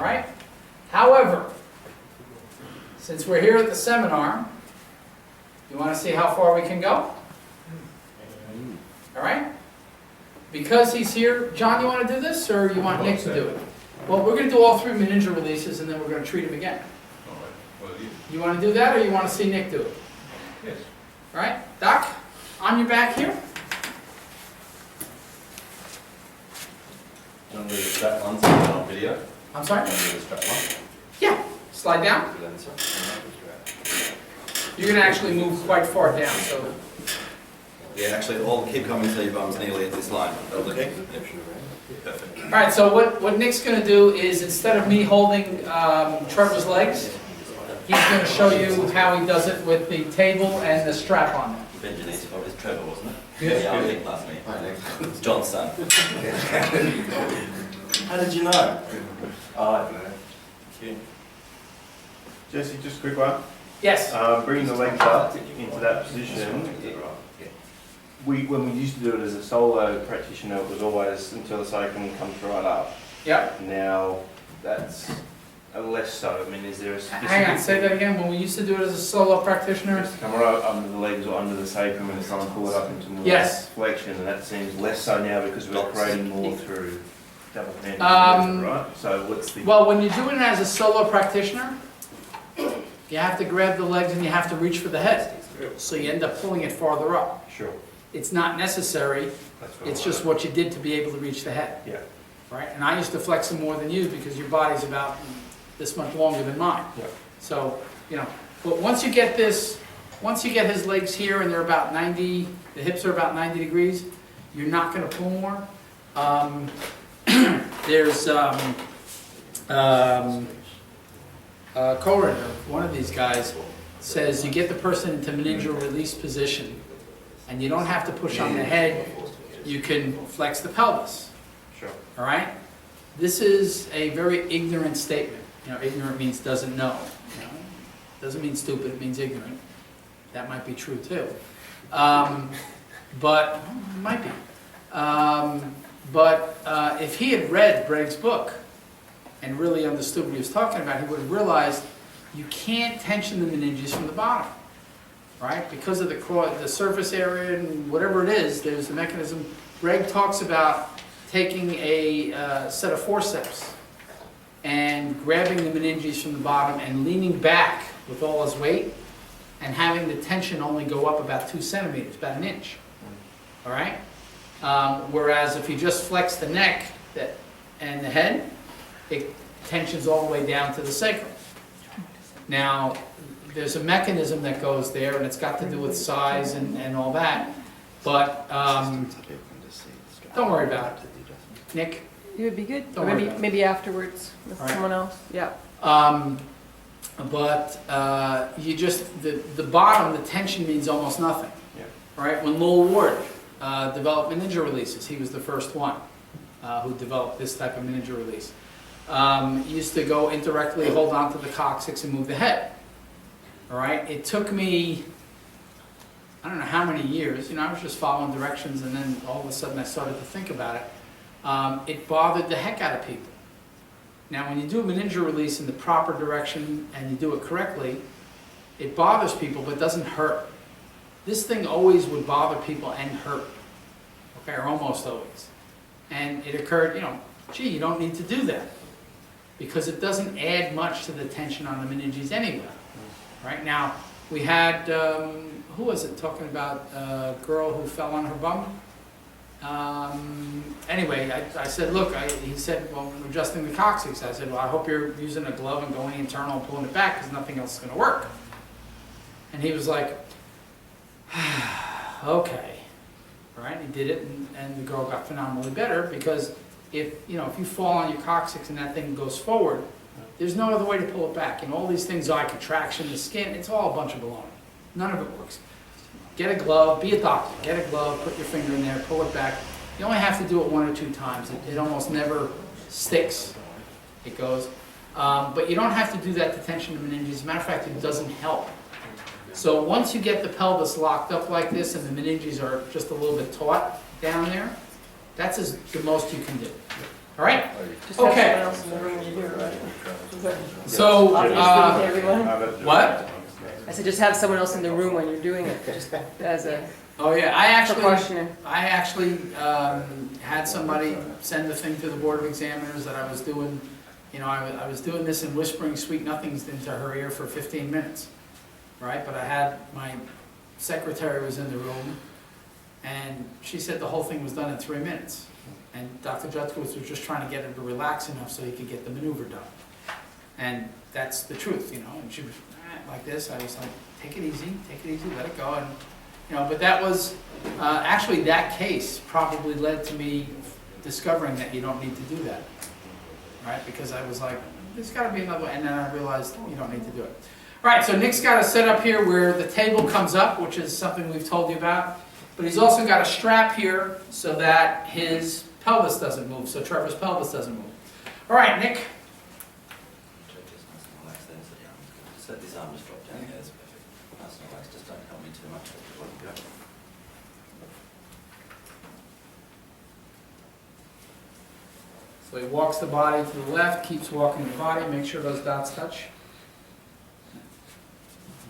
All right? However, since we're here at the seminar, you want to see how far we can go? All right? Because he's here, John, you want to do this, or you want Nick to do it? Well, we're going to do all 3 meningeal releases, and then we're going to treat him again. You want to do that, or you want to see Nick do it? Yes. All right? Doc, on your back here. Do you want to do the strap one so it's on video? I'm sorry? Do you want to do the strap one? Yeah. Slide down. You're going to actually move quite far down, so... Yeah, actually, all keep coming until your bum's nearly at this line. Okay? Yep. Perfect. All right, so what Nick's going to do is, instead of me holding Trevor's legs, he's going to show you how he does it with the table and the strap on them. Benjamin's probably Trevor, wasn't it? Yes. Yeah, I'm big class me. It's John's son. How did you know? Oh, I don't know. Yeah. Jesse, just a quick one. Yes. Bringing the legs up into that position. When we used to do it as a solo practitioner, it was always until the sacrum comes right up. Yep. Now that's less so. I mean, is there a specific... Hang on, say that again. When we used to do it as a solo practitioner? Just come right under the legs or under the sacrum and try and pull it up into more flexion, and that seems less so now because we're creating more through double handed, right? So what's the... Well, when you're doing it as a solo practitioner, you have to grab the legs and you have to reach for the head. So you end up pulling it farther up. Sure. It's not necessary. It's just what you did to be able to reach the head. Yeah. Right? And I used to flex them more than you because your body's about this much longer than mine. Yeah. So, you know, but once you get this, once you get his legs here and they're about 90, the hips are about 90 degrees, you're not going to pull more. There's Corridor, one of these guys, says you get the person into meningeal release position and you don't have to push on the head, you can flex the pelvis. Sure. All right? This is a very ignorant statement. You know, ignorant means doesn't know. You know? Doesn't mean stupid, it means ignorant. That might be true too. But, it might be. If he had read Bregg's book and really understood what he was talking about, he would have realized you can't tension the meninges from the bottom, right? Because of the surface area and whatever it is, there's a mechanism. Bregg talks about taking a set of forceps and grabbing the meninges from the bottom and leaning back with all his weight and having the tension only go up about 2 centimeters, about an inch, all right? Whereas if you just flex the neck and the head, it tensions all the way down to the sacrum. Now, there's a mechanism that goes there, and it's got to do with size and all that, but don't worry about it. Nick? You would be good. Don't Or worry about it. maybe afterwards with All right. someone else. Yeah. You just, the bottom, the tension means almost nothing. Yeah. Right? When Lowell Ward developed meningeal releases, he was the first one who developed this type of meningeal release. He used to go indirectly, hold on to the coccyx and move the head. All right? It took me, I don't know how many years, you know, I was just following directions and then all of a sudden I started to think about it. It bothered the heck out of people. Now when you do a meningeal release in the proper direction and you do it correctly, it bothers people but doesn't hurt. This thing always would bother people and hurt, okay, or almost always. And it occurred, you know, gee, you don't need to do that because it doesn't add much to the tension on the meninges anyway. Right now, we had, who was it talking about a girl who fell on her bum? Anyway, I said, look, he said, well, we're adjusting the coccyx. I said, well, I hope you're using a glove and going internal and pulling it back because nothing else is going to work. And he was like, okay. All right, he did it, and the girl got phenomenally better because if you fall on your coccyx and that thing goes forward, there's no other way to pull it back. And all these things, eye contraction, the skin, it's all a bunch of baloney. None of it works. Get a glove, be a doctor, get a glove, put your finger in there, pull it back. You only have to do it 1 or 2 times. It almost never sticks. It goes. But you don't have to do that to tension the meninges. As a matter of fact, it doesn't help. So once you get the pelvis locked up like this and the meninges are just a little bit taut down there, that's the most you can do. All right? Just have Okay. someone else in the room to do it, right? So, Everyone? what? I said, just have someone else in the room when you're doing it, just as a Oh, yeah, I actually precautionary. had somebody send the thing to the Board of Examiners that I was doing, I was doing this and whispering sweet nothings into her ear for 15 minutes, right? But I had, my secretary was in the room, and she said the whole thing was done in 3 minutes. And Dr. Jutkowitz was just trying to get her to relax enough so he could get the maneuver done. And that's the truth, and she was like this. I was like, take it easy, let it go. And, but that was, actually that case probably led to me discovering that you don't need to do that, right? Because I was like, there's gotta be another way, and then I realized you don't need to do it. All right, so Nick's got a setup here where the table comes up, which is something we've told you about, but he's also got a strap here so that his pelvis doesn't move, so Trevor's pelvis doesn't move. All right, Nick. Set this arm just drop down here, that's perfect. Nice and relaxed, just don't help me too much. So he walks the body to the left, keeps walking the body, make sure those dots touch.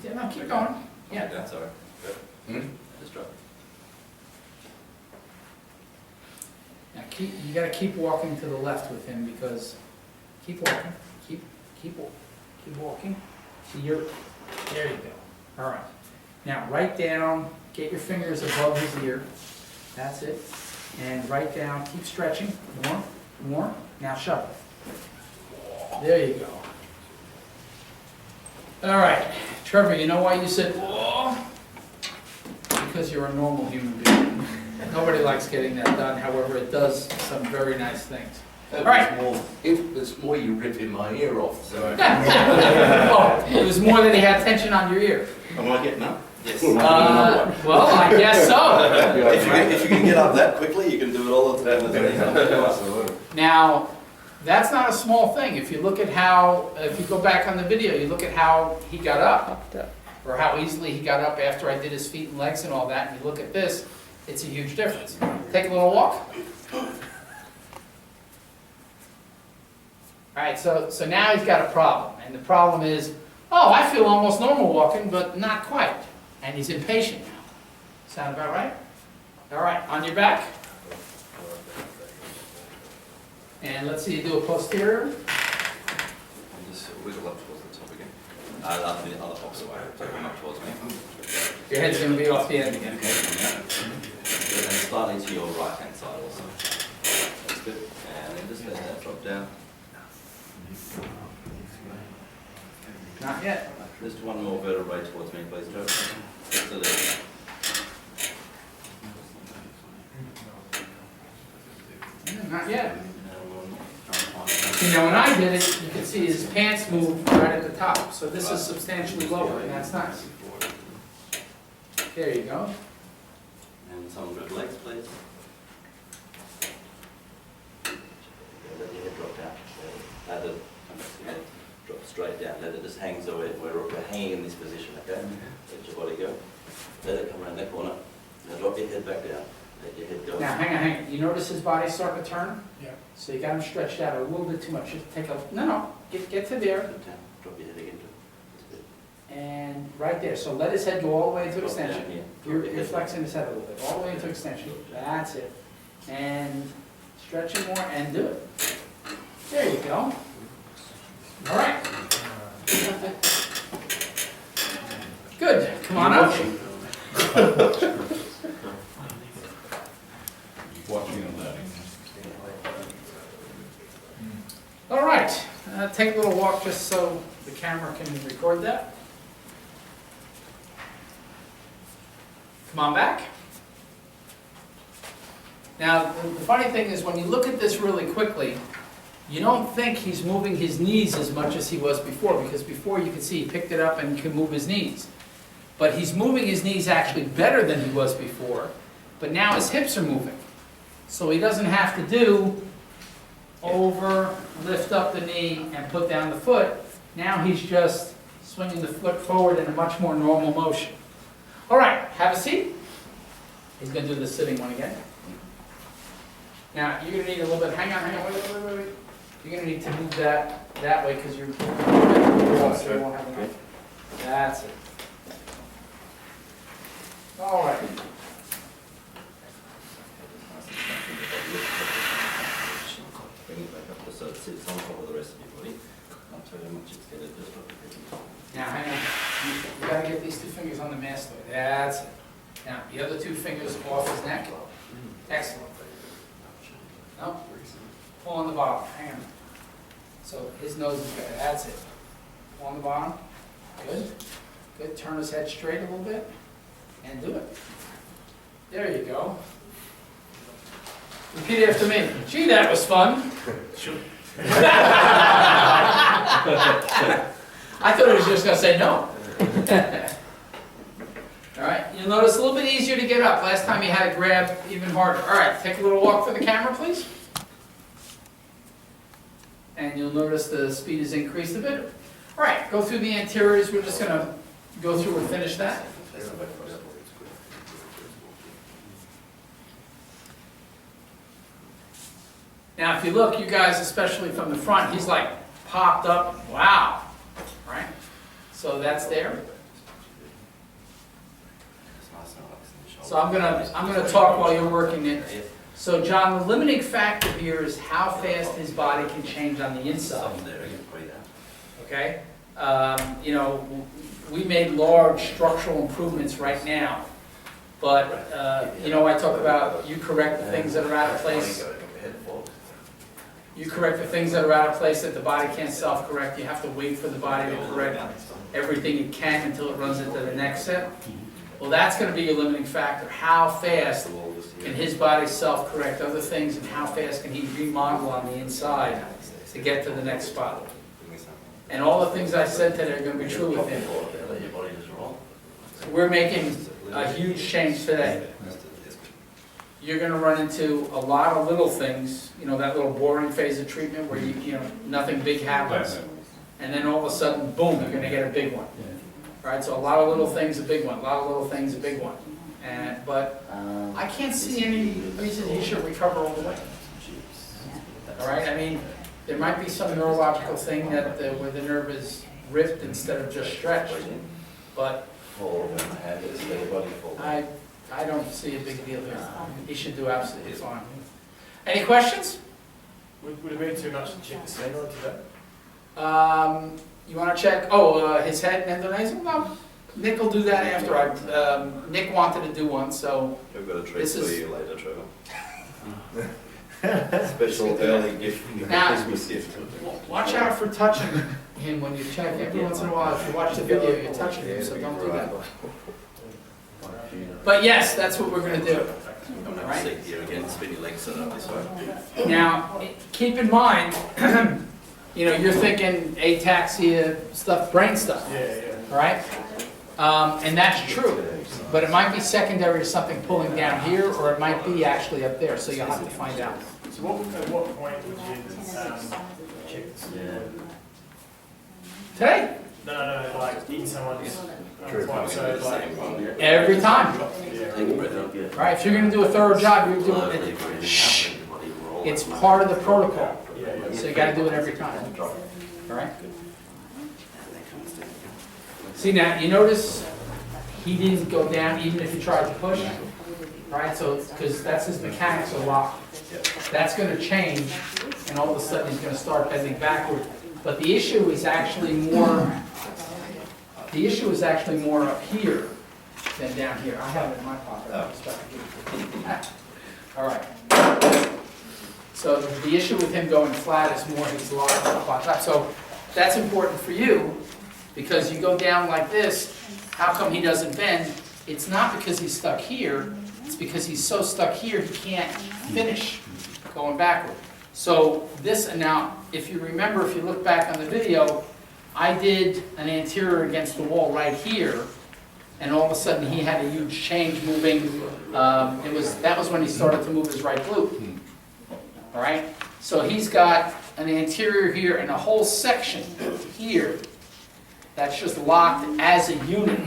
Yeah, no, keep going. Yeah. Down, sorry. Good. Just drop. Now you gotta keep walking to the left with him because, keep walking, keep walking. See, there you go. All right. Now right down, get your fingers above his ear. That's it. And right down, keep stretching. More. Now shove it. There you go. All right. Trevor, you know why you said, whoa? Because you're a normal human being. Nobody likes getting that done. However, it does some very nice things. All right. It was more you ripping my ear off. So. Oh, it was more than he had tension on your ear. Am I getting up? Yes. Well, I guess so. If you can get up that quickly, you can do it all at the time. Now, that's not a small thing. If you look at how, if you go back on the video, you look at how he got up, or how easily he got up after I did his feet and legs and all that, and you look at this, it's a huge difference. Take a little walk. All right, so now he's got a problem, and the problem is, oh, I feel almost normal walking, but not quite, and he's impatient now. Sound about right? All right, on your back. And let's see you do a posterior. And just wiggle up towards the top again. The other opposite way, so come up towards me. Your head's going to be off the end again. Okay, and slightly to your right hand side also. That's good. And then just let that drop down. Not yet. Just one more vertebrae towards me, please, Joe. Just a little. Not yet. When I did it, you could see his pants moved right at the top. So this is substantially lower, and that's nice. There you go. And some good legs, please. Let your head drop down. Let it drop straight down. Let it just hang so we're hanging in this position, okay? Let your body go. Let it come around that corner. Now drop your head back down. Let your head go. Now, hang on. You notice his body starting to turn? Yeah. So you got him stretched out a little bit too much. Just take a, no, get to there. Drop down. Drop your head again. That's good. And right there. So let his head go all the way into Drop down extension. here. You're Drop your head. flexing his head a little bit. All the way into extension. That's it. And stretch it more and do it. There you go. All right. Good. Come on up. Watching on that. All right. Take a little walk just so the camera can record that. Come on back. Now, the funny thing is when you look at this really quickly, you don't think he's moving his knees as much as he was before, because before you can see he picked it up and can move his knees. But he's moving his knees actually better than he was before, but now his hips are moving. So he doesn't have to do over, lift up the knee, and put down the foot. Now he's just swinging the foot forward in a much more normal motion. All right, have a seat. He's going to do the sitting one again. Now, you're going to need a little bit, hang on, wait. You're gonna need to move that way because you're, so you won't have enough. That's it. All right. Bring it back up so it sits on top of the rest of your body. Not too much, it's going to just look at it. Now, hang on. You gotta get these two fingers on the mastoid. That's it. Now, the other two fingers off his neck. Excellent. No, pull on the bottom. Hang on. So his nose is good. That's it. Pull on the bottom. Good. Good. Turn his head straight a little bit. And do it. There you go. Repeat after me. Gee, that was fun. I thought he was just going to say no. All right, you'll notice a little bit easier to get up. Last time you had to grab even harder. All right, take a little walk for the camera, please. And you'll notice the speed has increased a bit. All right, go through the anteriors. We're just going to go through and finish that. Now, if you look, you guys, especially from the front, he's like popped up. Wow. Right? So that's there. So I'm gonna talk while you're working it. So John, the limiting factor here is how fast his body can change on the inside. Okay? You know, we made large structural improvements right now, but you know, I talk about you correct the things that are out of place. You correct the things that are out of place that the body can't self-correct. You have to wait for the body to correct everything it can until it runs into the next step. Well, that's going to be your limiting factor. How fast can his body self-correct other things, and how fast can he remodel on the inside to get to the next spot? And all the things I said today are going to be true with him. So we're making a huge change today. You're going to run into a lot of little things, you know, that little boring phase of treatment where you know, nothing big happens. And then all of a sudden, boom, you're going to get a big one. All right, so a lot of little things, a big one. A lot of little things, a big one. But I can't see any reason he should recover all the way. All right, I mean, there might be some neurological thing that where the nerve is ripped instead of just stretched. But I don't see a big deal here. He should do absolutely fine. Any questions? Would it be too much to check the sphenoid today? You want to check, his head and endonasal? No, Nick will do that after Nick wanted to do one, so. We've got a treat This for is- you later, Trevor. Special early gift, Now- Christmas gift. watch out for touching him when you check. Every once in a while, if you watch the video, you're touching him, so don't do that. But yes, that's what we're going to do. I'm going to sit here again, spin your legs set up this way. Now, keep in mind, you know, you're thinking ataxia stuff, brain stuff, all right? And that's true, but it might be secondary to something pulling down here, or it might be actually up there, so you'll have to find out. So at what point would you check the sphenoid? Today, No, like in someone's True. so like, every time. Take a breath out. All right, if you're going to do a thorough job, you're doing it. Shh. It's part of the protocol, so you got to do it every time. All right. See now, you notice he didn't go down even if you tried to push. All right, so because that's his mechanics are locked. That's going to change, and all of a sudden he's going to start bending backward. But the issue is actually more. The issue is actually more up here than down here. I have it in my pocket. I'll just have to give it. All right. So the issue with him going flat is more his lock up. So that's important for you because you go down like this. How come he doesn't bend? It's not because he's stuck here. It's because he's so stuck here he can't finish going backward. So this, and now if you remember, if you look back on the video, I did an anterior against the wall right here, and all of a sudden he had a huge change moving. That was when he started to move his right glute. All right, so he's got an anterior here and a whole section here that's just locked as a unit.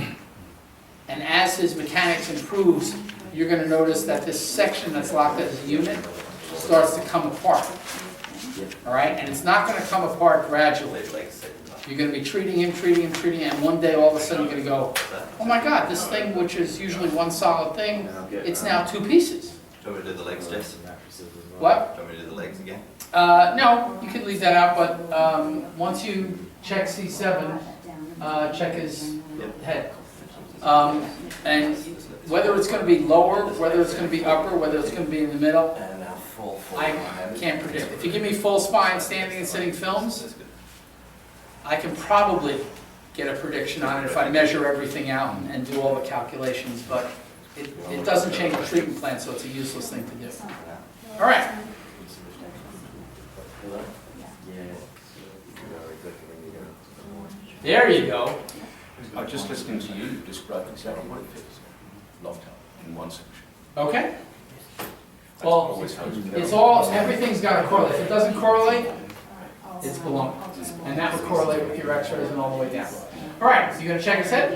And as his mechanics improves, you're going to notice that this section that's locked as a unit starts to come apart. all right? And it's not gonna come apart gradually. Legs set. You're gonna be treating him, and one day all of a sudden you're gonna go, oh my God, this thing, which is usually one solid thing, it's now two pieces. Do you want me to do the legs, Jess? What? Do you want me to do the legs again? No, you can leave that out, but once you check C7, check his head. And whether it's gonna be lower, whether it's gonna be upper, whether it's gonna be in the middle, And now full. I can't predict. If you give me full spine standing and sitting films, I can probably get a prediction on it if I measure everything out and do all the calculations, but it doesn't change the treatment plan, so it's a useless thing to do. All right. There you go. I'm just listening to you describe exactly what it is. Locked up in one section. Okay. That's Well, always how it's all, everything's got to correlate. If it doesn't correlate, it's baloney. And that would correlate with your x-rays and all the way down. All right, so you're going to check his head?